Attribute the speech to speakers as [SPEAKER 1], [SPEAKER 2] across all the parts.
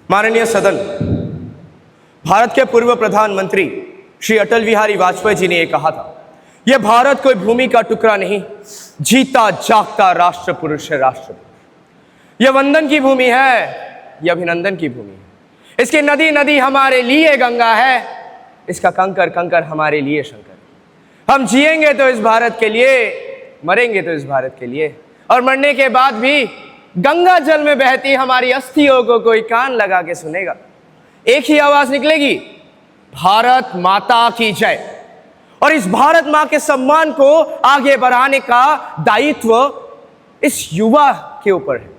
[SPEAKER 1] माननीय सदन, भारत के पूर्व प्रधानमंत्री श्री अटल बिहारी वाजपेयी जी ने यह कहा था, यह भारत कोई भूमि का टुकड़ा नहीं, जीता जागता राष्ट्र पुरुष है राष्ट्र। यह वंदन की भूमि है, यह अभिनंदन की भूमि है। इसकी नदी नदी हमारे लिए गंगा है, इसका कंकर कंकर हमारे लिए शंकर। हम जिएंगे तो इस भारत के लिए, मरेंगे तो इस भारत के लिए, और मरने के बाद भी गंगा जल में बहती हमारी अस्थियों को कोई कान लगा के सुनेगा। एक ही आवाज निकलेगी, भारत माता की जय। और इस भारत मां के सम्मान को आगे बढ़ाने का दायित्व इस युवा के ऊपर है।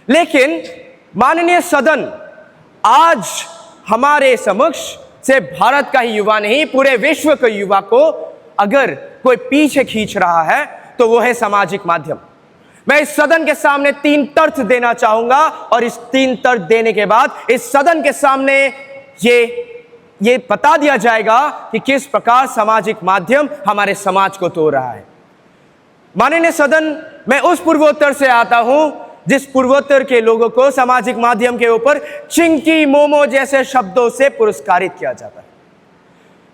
[SPEAKER 1] लेकिन माननीय सदन, आज हमारे समक्ष से भारत का ही युवा नहीं, पूरे विश्व के युवा को अगर कोई पीछे खींच रहा है तो वो है सामाजिक माध्यम। मैं इस सदन के सामने 3 तर्क देना चाहूंगा, और इस 3 तर्क देने के बाद इस सदन के सामने ये बता दिया जाएगा कि किस प्रकार सामाजिक माध्यम हमारे समाज को तोड़ रहा है। माननीय सदन, मैं उस पूर्वोत्तर से आता हूं जिस पूर्वोत्तर के लोगों को सामाजिक माध्यम के ऊपर चिंकी मोमो जैसे शब्दों से पुरस्कारित किया जाता है।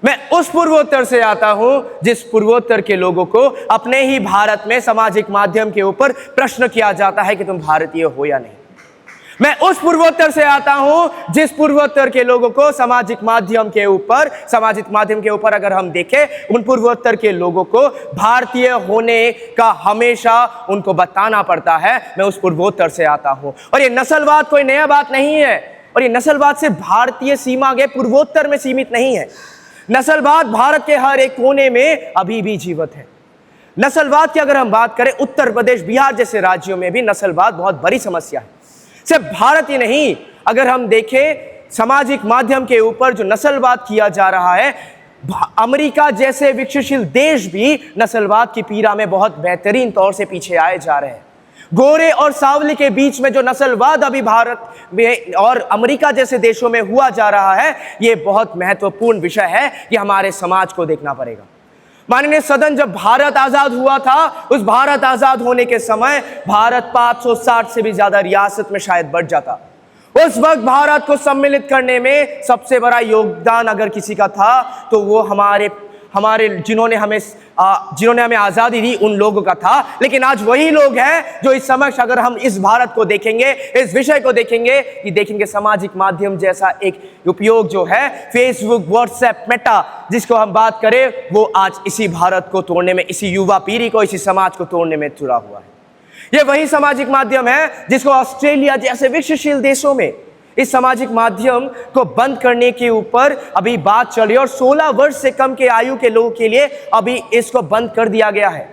[SPEAKER 1] मैं उस पूर्वोत्तर से आता हूं जिस पूर्वोत्तर के लोगों को अपने ही भारत में सामाजिक माध्यम के ऊपर प्रश्न किया जाता है कि तुम भारतीय हो या नहीं। मैं उस पूर्वोत्तर से आता हूं जिस पूर्वोत्तर के लोगों को सामाजिक माध्यम के ऊपर अगर हम देखें, उन पूर्वोत्तर के लोगों को भारतीय होने का हमेशा उनको बताना पड़ता है। मैं उस पूर्वोत्तर से आता हूं, और ये नस्लवाद कोई नया बात नहीं है, और ये नस्लवाद सिर्फ भारतीय सीमा के पूर्वोत्तर में सीमित नहीं है। नस्लवाद भारत के हर एक कोने में अभी भी जीवित है। नस्लवाद की अगर हम बात करें, उत्तर प्रदेश, बिहार जैसे राज्यों में भी नस्लवाद बहुत बड़ी समस्या है। सिर्फ भारत ही नहीं, अगर हम देखें सामाजिक माध्यम के ऊपर जो नस्लवाद किया जा रहा है, अमेरिका जैसे विकसनशील देश भी नस्लवाद की पीड़ा में बहुत बेहतरीन तौर से पीछे आए जा रहे हैं। गोरे और सावले के बीच में जो नस्लवाद अभी भारत में और अमेरिका जैसे देशों में हुआ जा रहा है, ये बहुत महत्वपूर्ण विषय है कि हमारे समाज को देखना पड़ेगा। माननीय सदन, जब भारत आजाद हुआ था, उस भारत आजाद होने के समय भारत 560 से भी ज्यादा रियासत में शायद बढ़ जाता। उस वक्त भारत को सम्मिलित करने में सबसे बड़ा योगदान अगर किसी का था तो वो हमारे जिन्होंने हमें आजादी दी, उन लोगों का था। लेकिन आज वही लोग हैं जो इस समक्ष, अगर हम इस भारत को देखेंगे, इस विषय को देखेंगे, कि देखेंगे सामाजिक माध्यम जैसा एक उपयोग जो है, फेसबुक, व्हाट्सएप, मेटा, जिसको हम बात करें, वो आज इसी भारत को तोड़ने में, इसी युवा पीढ़ी को, इसी समाज को तोड़ने में जुड़ा हुआ है। ये वही सामाजिक माध्यम है जिसको ऑस्ट्रेलिया जैसे विकसनशील देशों में इस सामाजिक माध्यम को बंद करने के ऊपर अभी बात चल रही है, और 16 वर्ष से कम के आयु के लोगों के लिए अभी इसको बंद कर दिया गया है।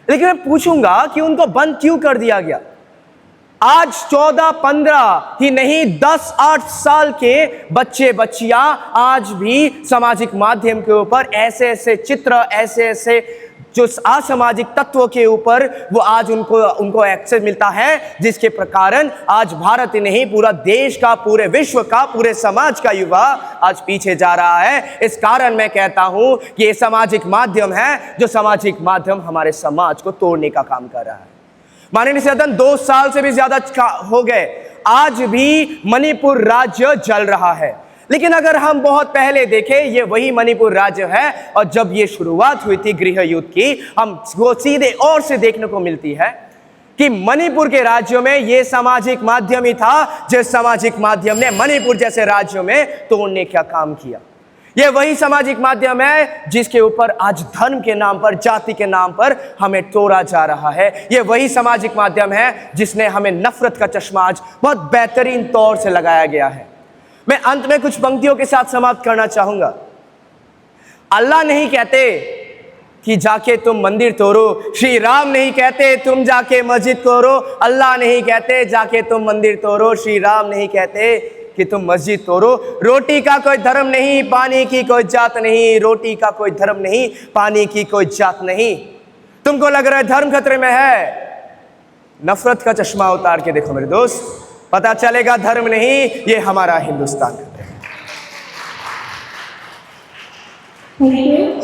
[SPEAKER 1] लेकिन मैं पूछूंगा कि उनको बंद क्यों कर दिया गया? आज 14-15 ही नहीं, 10-8 साल के बच्चे बच्चियां आज भी सामाजिक माध्यम के ऊपर ऐसे ऐसे चित्र, ऐसे ऐसे जो असामाजिक तत्वों के ऊपर वो आज उनको एक्सेस मिलता है, जिसके कारण आज भारत ही नहीं, पूरा देश का, पूरे विश्व का, पूरे समाज का युवा आज पीछे जा रहा है। इस कारण मैं कहता हूं कि ये सामाजिक माध्यम है, जो सामाजिक माध्यम हमारे समाज को तोड़ने का काम कर रहा है। माननीय सदन, 2 साल से भी ज्यादा हो गए, आज भी मणिपुर राज्य जल रहा है। लेकिन अगर हम बहुत पहले देखें, ये वही मणिपुर राज्य है, और जब ये शुरुआत हुई थी गृह युद्ध की, हमको सीधे और से देखने को मिलती है कि मणिपुर के राज्यों में ये सामाजिक माध्यम ही था जिस सामाजिक माध्यम ने मणिपुर जैसे राज्यों में तोड़ने का काम किया। ये वही सामाजिक माध्यम है जिसके ऊपर आज धर्म के नाम पर, जाति के नाम पर हमें तोड़ा जा रहा है। ये वही सामाजिक माध्यम है जिसने हमें नफरत का चश्मा आज बहुत बेहतरीन तौर से लगाया गया है। मैं अंत में कुछ पंक्तियों के साथ समाप्त करना चाहूंगा। अल्लाह नहीं कहते कि जाके तुम मंदिर तोड़ो, श्री राम नहीं कहते तुम जाके मस्जिद तोड़ो, अल्लाह नहीं कहते जाके तुम मंदिर तोड़ो, श्री राम नहीं कहते कि तुम मस्जिद तोड़ो। रोटी का कोई धर्म नहीं, पानी की कोई जात नहीं, रोटी का कोई धर्म नहीं, पानी की कोई जात नहीं। तुमको लग रहा है धर्म खतरे में है, नफरत का चश्मा उतार के देखो मेरे दोस्त, पता चलेगा धर्म नहीं, ये हमारा हिंदुस्तान है।